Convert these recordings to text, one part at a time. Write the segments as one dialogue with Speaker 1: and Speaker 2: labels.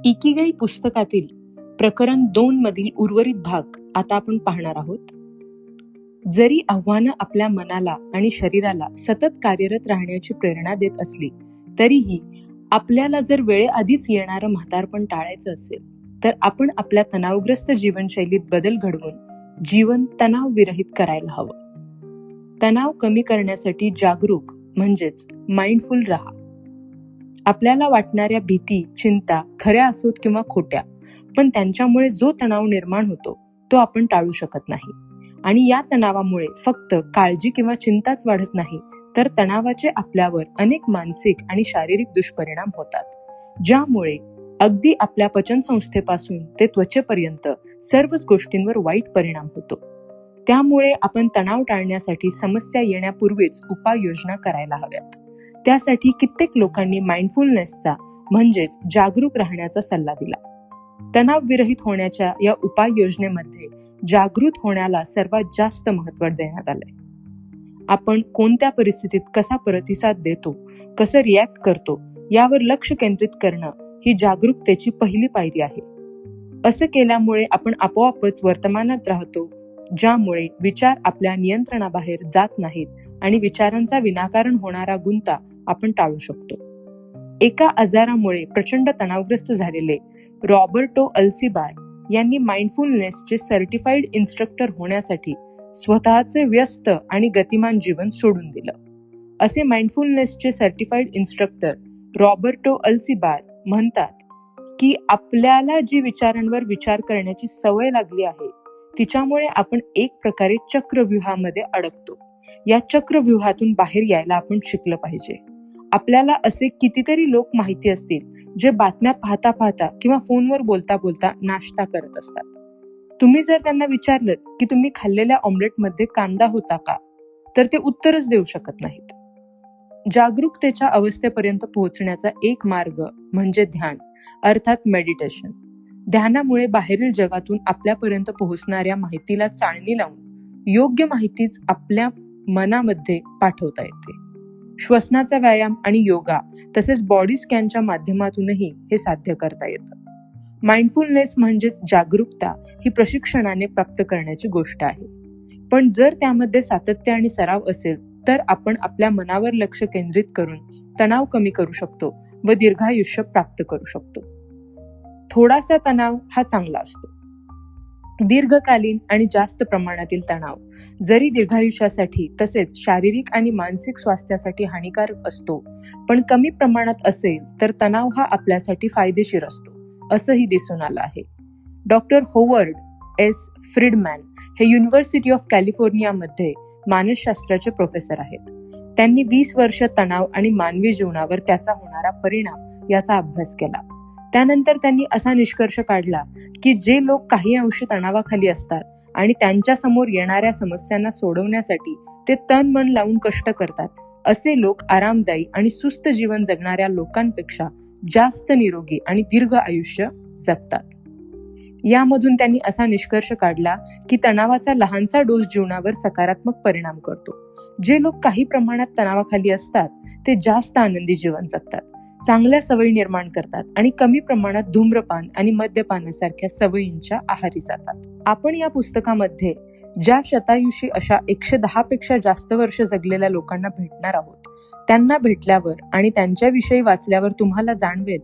Speaker 1: Ikigai पुस्तकातील प्रकरण 2 मधील उर्वरित भाग आता आपण पाहणार आहोत. जरी आव्हानं आपल्या मनाला आणि शरीराला सतत कार्यरत राहण्याची प्रेरणा देत असली तरीही आपल्याला जर वेळेआधीच येणारं म्हातारपण टाळायचं असेल तर आपण आपल्या तणावग्रस्त जीवनशैलीत बदल घडवून जीवन तणाव विरहित करायला हवं. तणाव कमी करण्यासाठी जागरूक म्हणजेच माइंडफुल राहा. आपल्याला वाटणाऱ्या भीती, चिंता खऱ्या असोत किंवा खोट्या, पण त्यांच्यामुळे जो तणाव निर्माण होतो तो आपण टाळू शकत नाही. आणि या तणावामुळे फक्त काळजी किंवा चिंताच वाढत नाही, तर तणावाचे आपल्यावर अनेक मानसिक आणि शारीरिक दुष्परिणाम होतात, ज्यामुळे अगदी आपल्या पचनसंस्थेपासून ते त्वचेपर्यंत सर्वच गोष्टींवर वाईट परिणाम होतो. त्यामुळे आपण तणाव टाळण्यासाठी समस्या येण्यापूर्वीच उपाययोजना करायला हव्यात. त्यासाठी कित्येक लोकांनी माइंडफुलनेसचा म्हणजेच जागरूक राहण्याचा सल्ला दिला. तणाव विरहित होण्याच्या या उपाययोजनेमध्ये जागृत होण्याला सर्वात जास्त महत्त्व देण्यात आलंय. आपण कोणत्या परिस्थितीत कसा प्रतिसाद देतो, कसं रिॲक्ट करतो यावर लक्ष केंद्रित करणं ही जागरूकतेची पहिली पायरी आहे. असं केल्यामुळे आपण आपोआपच वर्तमानात राहतो, ज्यामुळे विचार आपल्या नियंत्रणाबाहेर जात नाहीत आणि विचारांचा विनाकारण होणारा गुंता आपण टाळू शकतो. एका आजारामुळे प्रचंड तणावग्रस्त झालेले रॉबर्टो अल्सिबार यांनी माइंडफुलनेसचे सर्टिफाईड इन्स्ट्रक्टर होण्यासाठी स्वतःचे व्यस्त आणि गतिमान जीवन सोडून दिलं. असे माइंडफुलनेसचे सर्टिफाईड इन्स्ट्रक्टर रॉबर्टो अल्सिबार म्हणतात की आपल्याला जी विचारांवर विचार करण्याची सवय लागली आहे तिच्यामुळे आपण एक प्रकारे चक्रव्यूहामध्ये अडकतो. या चक्रव्यूहातून बाहेर यायला आपण शिकलं पाहिजे. आपल्याला असे कितीतरी लोक माहिती असतील जे बातम्या पाहता पाहता किंवा फोनवर बोलता बोलता नाश्ता करत असतात. तुम्ही जर त्यांना विचारलं की तुम्ही खाल्लेल्या ऑमलेटमध्ये कांदा होता का, तर ते उत्तरच देऊ शकत नाहीत. जागरूकतेच्या अवस्थेपर्यंत पोहोचण्याचा एक मार्ग म्हणजे ध्यान अर्थात मेडिटेशन. ध्यानामुळे बाहेरील जगातून आपल्यापर्यंत पोहोचणाऱ्या माहितीला चाळणी लावून योग्य माहितीच आपल्या मनामध्ये पाठवता येते. श्वसनाचा व्यायाम आणि योगा तसेच बॉडी स्कॅनच्या माध्यमातूनही हे साध्य करता येतं. माइंडफुलनेस म्हणजेच जागरूकता ही प्रशिक्षणाने प्राप्त करण्याची गोष्ट आहे. पण जर त्यामध्ये सातत्य आणि सराव असेल तर आपण आपल्या मनावर लक्ष केंद्रित करून तणाव कमी करू शकतो व दीर्घायुष्य प्राप्त करू शकतो. थोडासा तणाव हा चांगला असतो. दीर्घकालीन आणि जास्त प्रमाणातील तणाव जरी दीर्घायुष्यासाठी तसेच शारीरिक आणि मानसिक स्वास्थ्यासाठी हानिकारक असतो, पण कमी प्रमाणात असेल तर तणाव हा आपल्यासाठी फायदेशीर असतो, असंही दिसून आलं आहे. डॉक्टर होवर्ड एस फ्रीडमॅन हे युनिव्हर्सिटी ऑफ कॅलिफोर्नियामध्ये मानसशास्त्राचे प्रोफेसर आहेत. त्यांनी 20 वर्ष तणाव आणि मानवी जीवनावर त्याचा होणारा परिणाम याचा अभ्यास केला. त्यानंतर त्यांनी असा निष्कर्ष काढला की जे लोक काही अंशी तणावाखाली असतात आणि त्यांच्या समोर येणाऱ्या समस्यांना सोडवण्यासाठी ते तन मन लावून कष्ट करतात, असे लोक आरामदायी आणि सुस्त जीवन जगणाऱ्या लोकांपेक्षा जास्त निरोगी आणि दीर्घ आयुष्य जगतात. यामधून त्यांनी असा निष्कर्ष काढला की तणावाचा लहानसा डोस जीवनावर सकारात्मक परिणाम करतो. जे लोक काही प्रमाणात तणावाखाली असतात ते जास्त आनंदी जीवन जगतात, चांगल्या सवयी निर्माण करतात आणि कमी प्रमाणात धूम्रपान आणि मद्यपानासारख्या सवयींच्या आहारी जातात. आपण या पुस्तकामध्ये ज्या शतायुषी अशा 110 पेक्षा जास्त वर्ष जगलेल्या लोकांना भेटणार आहोत, त्यांना भेटल्यावर आणि त्यांच्याविषयी वाचल्यावर तुम्हाला जाणवेल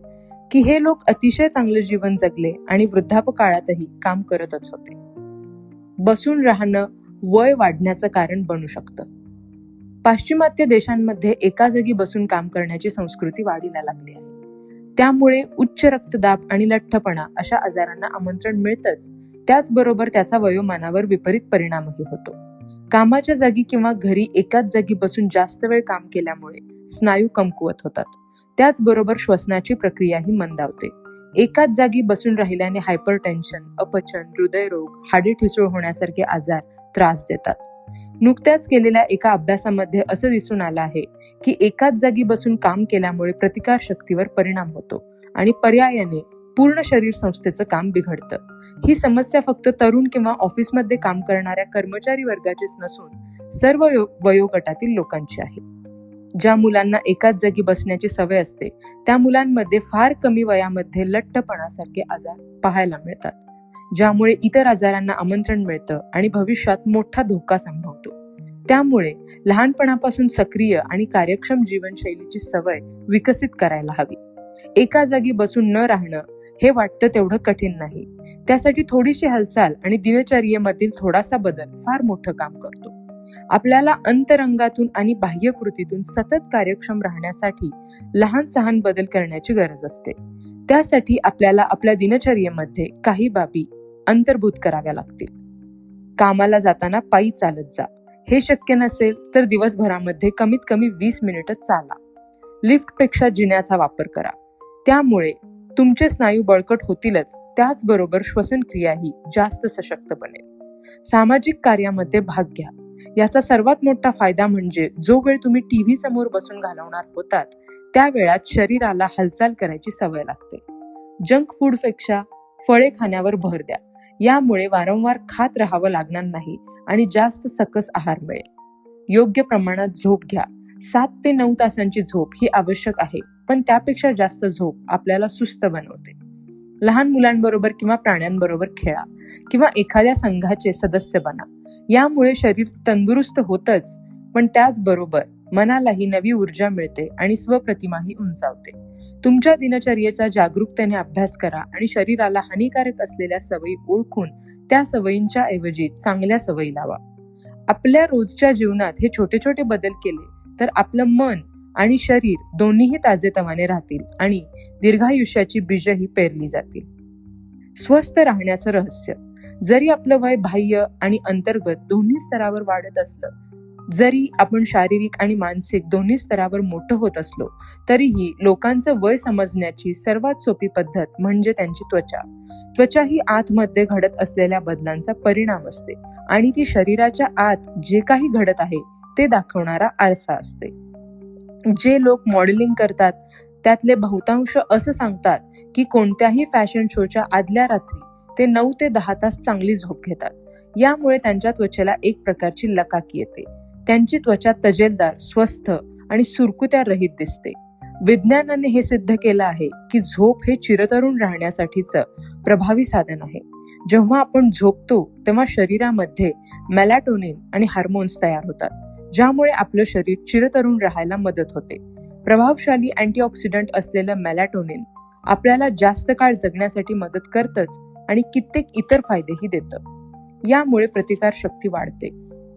Speaker 1: की हे लोक अतिशय चांगले जीवन जगले आणि वृद्धापकाळातही काम करतच होते. बसून राहणं वय वाढण्याचं कारण बनू शकतं. पाश्चिमात्य देशांमध्ये एका जागी बसून काम करण्याची संस्कृती वाढीला लागली आहे. त्यामुळे उच्च रक्तदाब आणि लठ्ठपणा अशा आजारांना आमंत्रण मिळतंच, त्याचबरोबर त्याचा वयोमानावर विपरीत परिणामही होतो. कामाच्या जागी किंवा घरी एकाच जागी बसून जास्त वेळ काम केल्यामुळे स्नायू कमकुवत होतात. त्याचबरोबर श्वसनाची प्रक्रियाही मंदावते. एकाच जागी बसून राहिल्याने हायपरटेन्शन, अपचन, हृदयरोग, हाडे ठिसूळ होण्यासारखे आजार त्रास देतात. नुकत्याच केलेल्या एका अभ्यासामध्ये असं दिसून आलं आहे की एकाच जागी बसून काम केल्यामुळे प्रतिकार शक्तीवर परिणाम होतो आणि पर्यायाने पूर्ण शरीर संस्थेचं काम बिघडतं. ही समस्या फक्त तरुण किंवा ऑफिसमध्ये काम करणाऱ्या कर्मचारी वर्गाचीच नसून सर्व वयोगटातील लोकांची आहे. ज्या मुलांना एकाच जागी बसण्याची सवय असते त्या मुलांमध्ये फार कमी वयामध्ये लठ्ठपणासारखे आजार पाहायला मिळतात, ज्यामुळे इतर आजारांना आमंत्रण मिळतं आणि भविष्यात मोठा धोका संभवतो. त्यामुळे लहानपणापासून सक्रिय आणि कार्यक्षम जीवनशैलीची सवय विकसित करायला हवी. एका जागी बसून न राहणं हे वाटतं तेवढं कठीण नाही. त्यासाठी थोडीशी हालचाल आणि दिनचर्येमधील थोडासा बदल फार मोठं काम करतो. आपल्याला अंतरंगातून आणि बाह्य कृतीतून सतत कार्यक्षम राहण्यासाठी लहान सहान बदल करण्याची गरज असते. त्यासाठी आपल्याला आपल्या दिनचर्येमध्ये काही बाबी अंतर्भूत कराव्या लागतील. कामाला जाताना पायी चालत जा. हे शक्य नसेल तर दिवसभरामध्ये कमीत कमी 20 मिनिटं चाला. लिफ्टपेक्षा जिन्याचा वापर करा. त्यामुळे तुमचे स्नायू बळकट होतीलच, त्याचबरोबर श्वसनक्रियाही जास्त सशक्त बनेल. सामाजिक कार्यामध्ये भाग घ्या. याचा सर्वात मोठा फायदा म्हणजे जो वेळ तुम्ही टीव्ही समोर बसून घालवणार होतात त्या वेळात शरीराला हालचाल करायची सवय लागते. जंक फूडपेक्षा फळे खाण्यावर भर द्या. यामुळे वारंवार खात राहावं लागणार नाही आणि जास्त सकस आहार मिळेल. योग्य प्रमाणात झोप घ्या. 7 ते 9 तासांची झोप ही आवश्यक आहे, पण त्यापेक्षा जास्त झोप आपल्याला सुस्त बनवते. लहान मुलांबरोबर किंवा प्राण्यांबरोबर खेळा किंवा एखाद्या संघाचे सदस्य बना. यामुळे शरीर तंदुरुस्त होतच, पण त्याचबरोबर मनालाही नवी ऊर्जा मिळते आणि स्वप्रतिमाही उंचावते. तुमच्या दिनचर्येचा जागरूकतेने अभ्यास करा आणि शरीराला हानिकारक असलेल्या सवयी ओळखून त्या सवयींच्या ऐवजी चांगल्या सवयी लावा. आपल्या रोजच्या जीवनात हे छोटे छोटे बदल केले तर आपलं मन आणि शरीर दोन्हीही ताजेतवाने राहतील आणि दीर्घायुष्याची बीजही पेरली जातील. स्वस्थ राहण्याचं रहस्य. जरी आपलं वय बाह्य आणि अंतर्गत दोन्ही स्तरावर वाढत असलं, जरी आपण शारीरिक आणि मानसिक दोन्ही स्तरावर मोठं होत असलो, तरीही लोकांचं वय समजण्याची सर्वात सोपी पद्धत म्हणजे त्यांची त्वचा. त्वचा ही आतमध्ये घडत असलेल्या बदलांचा परिणाम असते आणि ती शरीराच्या आत जे काही घडत आहे ते दाखवणारा आरसा असते. जे लोक मॉडेलिंग करतात त्यातले बहुतांश असं सांगतात की कोणत्याही फॅशन शोच्या आदल्या रात्री ते 9 ते 10 तास चांगली झोप घेतात. यामुळे त्यांच्या त्वचेला एक प्रकारची लकाकी येते. त्यांची त्वचा तजेलदार, स्वस्थ आणि सुरकुत्या रहित दिसते. विज्ञानाने हे सिद्ध केलं आहे की झोप हे चिरतरुण राहण्यासाठीचं प्रभावी साधन आहे. जेव्हा आपण झोपतो तेव्हा शरीरामध्ये मेलॅटोनिन आणि हार्मोन्स तयार होतात, ज्यामुळे आपलं शरीर चिरतरुण राहायला मदत होते. प्रभावशाली अँटीऑक्सिडंट असलेलं मेलॅटोनिन आपल्याला जास्त काळ जगण्यासाठी मदत करतच आणि कित्येक इतर फायदेही देतं. यामुळे प्रतिकारशक्ती वाढते.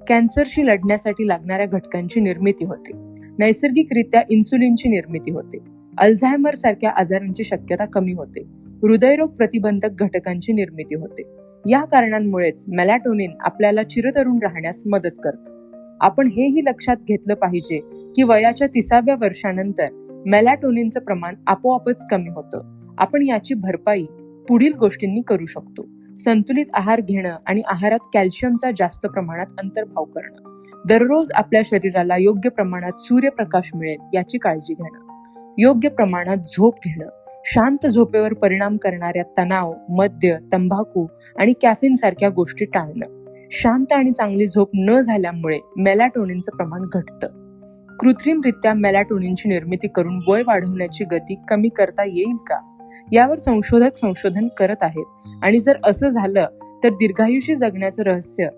Speaker 1: कॅन्सरशी लढण्यासाठी लागणाऱ्या घटकांची निर्मिती होते. नैसर्गिकरित्या इन्सुलिनची निर्मिती होते. अल्झायमर सारख्या आजारांची शक्यता कमी होते. हृदयरोग प्रतिबंधक घटकांची निर्मिती होते. या कारणांमुळेच मेलॅटोनिन आपल्याला चिरतरुण राहण्यास मदत करतं. आपण हेही लक्षात घेतलं पाहिजे की वयाच्या 30व्या वर्षानंतर मेलॅटोनिनचं प्रमाण आपोआपच कमी होतं. आपण याची भरपाई पुढील गोष्टींनी करू शकतो. संतुलित आहार घेणं आणि आहारात कॅल्शियमचा जास्त प्रमाणात अंतर्भाव करणं. दररोज आपल्या शरीराला योग्य प्रमाणात सूर्यप्रकाश मिळेल याची काळजी घेणं. योग्य प्रमाणात झोप घेणं. शांत झोपेवर परिणाम करणाऱ्या तणाव, मद्य, तंबाखू आणि कॅफीन सारख्या गोष्टी टाळणं. शांत आणि चांगली झोप न झाल्यामुळे मेलॅटोनिनचं प्रमाण घटतं. कृत्रिमरित्या मेलॅटोनिनची निर्मिती करून वय वाढवण्याची गती कमी करता येईल का, यावर संशोधक संशोधन करत आहेत आणि जर असं झालं तर दीर्घायुषी जगण्याचं रहस्य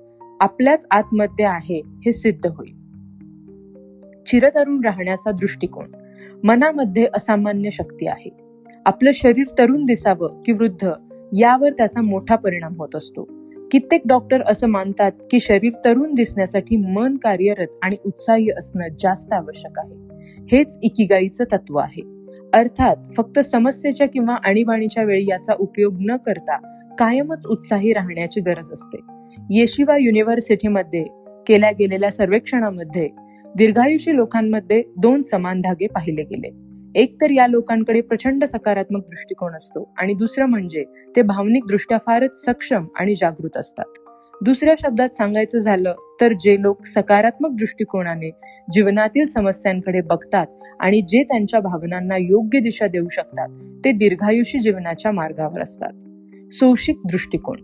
Speaker 1: आपल्याच आतमध्ये आहे हे सिद्ध होईल. चिरतरुण राहण्याचा दृष्टिकोन. मनामध्ये असामान्य शक्ती आहे. आपलं शरीर तरुण दिसावं की वृद्ध यावर त्याचा मोठा परिणाम होत असतो. कित्येक डॉक्टर असं मानतात की शरीर तरुण दिसण्यासाठी मन कार्यरत आणि उत्साही असणं जास्त आवश्यक आहे. हेच इकिगाईचं तत्व आहे. अर्थात फक्त समस्येच्या किंवा आणीबाणीच्या वेळी याचा उपयोग न करता कायमच उत्साही राहण्याची गरज असते. येशिवा युनिव्हर्सिटीमध्ये केल्या गेलेल्या सर्वेक्षणामध्ये दीर्घायुषी लोकांमध्ये 2 समान धागे पाहिले गेले. एक तर या लोकांकडे प्रचंड सकारात्मक दृष्टिकोन असतो आणि दुसरं म्हणजे ते भावनिक दृष्ट्या फारच सक्षम आणि जागृत असतात. दुसऱ्या शब्दात सांगायचं झालं तर जे लोक सकारात्मक दृष्टिकोनाने जीवनातील समस्यांकडे बघतात आणि जे त्यांच्या भावनांना योग्य दिशा देऊ शकतात ते दीर्घायुषी जीवनाच्या मार्गावर असतात. सोशिक दृष्टिकोन.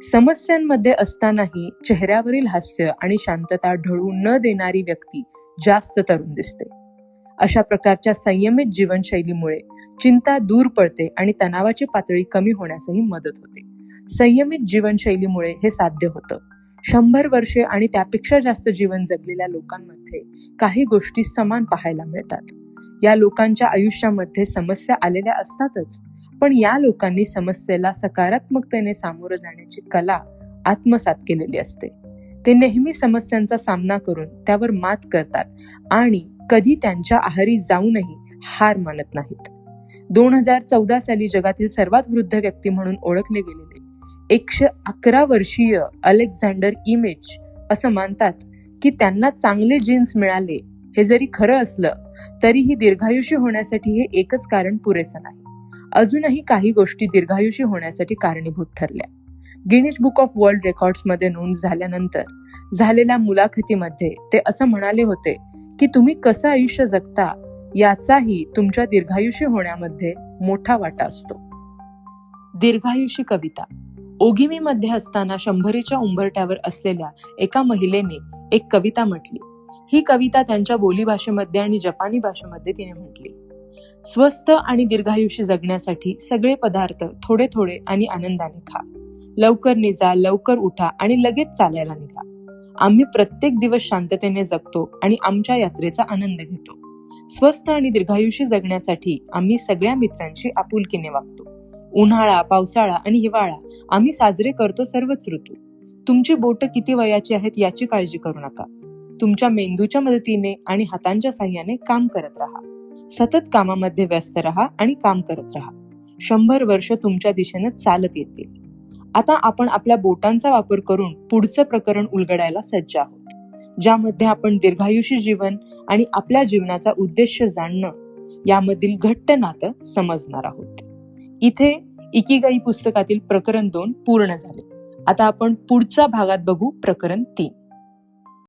Speaker 1: समस्यांमध्ये असतानाही चेहऱ्यावरील हास्य आणि शांतता ढळू न देणारी व्यक्ती जास्त तरुण दिसते. अशा प्रकारच्या संयमित जीवनशैलीमुळे चिंता दूर पडते आणि तणावाची पातळी कमी होण्यासही मदत होते. संयमित जीवनशैलीमुळे हे साध्य होतं. 100 वर्षे आणि त्यापेक्षा जास्त जीवन जगलेल्या लोकांमध्ये काही गोष्टी समान पाहायला मिळतात. या लोकांच्या आयुष्यामध्ये समस्या आलेल्या असतातच, पण या लोकांनी समस्येला सकारात्मकतेने सामोरं जाण्याची कला आत्मसात केलेली असते. ते नेहमी समस्यांचा सामना करून त्यावर मात करतात आणि कधी त्यांच्या आहारी जाऊनही हार मानत नाहीत. 2014 साली जगातील सर्वात वृद्ध व्यक्ती म्हणून ओळखले गेलेले 111 वर्षीय अलेक्झांडर इमेज असं मानतात की त्यांना चांगले जीन्स मिळाले हे जरी खरं असलं तरीही दीर्घायुषी होण्यासाठी हे एकच कारण पुरेसं नाही. अजूनही काही गोष्टी दीर्घायुषी होण्यासाठी कारणीभूत ठरल्या. गिनीज बुक ऑफ वर्ल्ड रेकॉर्ड्समध्ये नोंद झाल्यानंतर झालेल्या मुलाखतीमध्ये ते असं म्हणाले होते की तुम्ही कसं आयुष्य जगता याचाही तुमच्या दीर्घायुषी होण्यामध्ये मोठा वाटा असतो. दीर्घायुषी कविता. ओगिमीमध्ये असताना 100च्या उंबरठ्यावर असलेल्या एका महिलेने एक कविता म्हटली. ही कविता त्यांच्या बोलीभाषेमध्ये आणि जपानी भाषेमध्ये तिने म्हटली. स्वस्थ आणि दीर्घायुष्य जगण्यासाठी सगळे पदार्थ थोडे थोडे आणि आनंदाने खा. लवकर निजा, लवकर उठा आणि लगेच चालायला निघा. आम्ही प्रत्येक दिवस शांततेने जगतो आणि आमच्या यात्रेचा आनंद घेतो. स्वस्थ आणि दीर्घायुष्य जगण्यासाठी आम्ही सगळ्या मित्रांशी आपुलकीने वागतो. उन्हाळा, पावसाळा आणि हिवाळा आम्ही साजरे करतो सर्वच ऋतू. तुमची बोटं किती वयाची आहेत याची काळजी करू नका. तुमच्या मेंदूच्या मदतीने आणि हातांच्या साह्याने काम करत राहा. सतत कामामध्ये व्यस्त राहा आणि काम करत राहा. 100 वर्ष तुमच्या दिशेने चालत येतील. आता आपण आपल्या बोटांचा वापर करून पुढचं प्रकरण उलगडायला सज्ज आहोत, ज्यामध्ये आपण दीर्घायुषी जीवन आणि आपल्या जीवनाचा उद्देश जाणणं यामधील घट्ट नातं समजणार आहोत. इथे इकिगाई पुस्तकातील प्रकरण 2 पूर्ण झाले. आता आपण पुढच्या भागात बघू प्रकरण 3.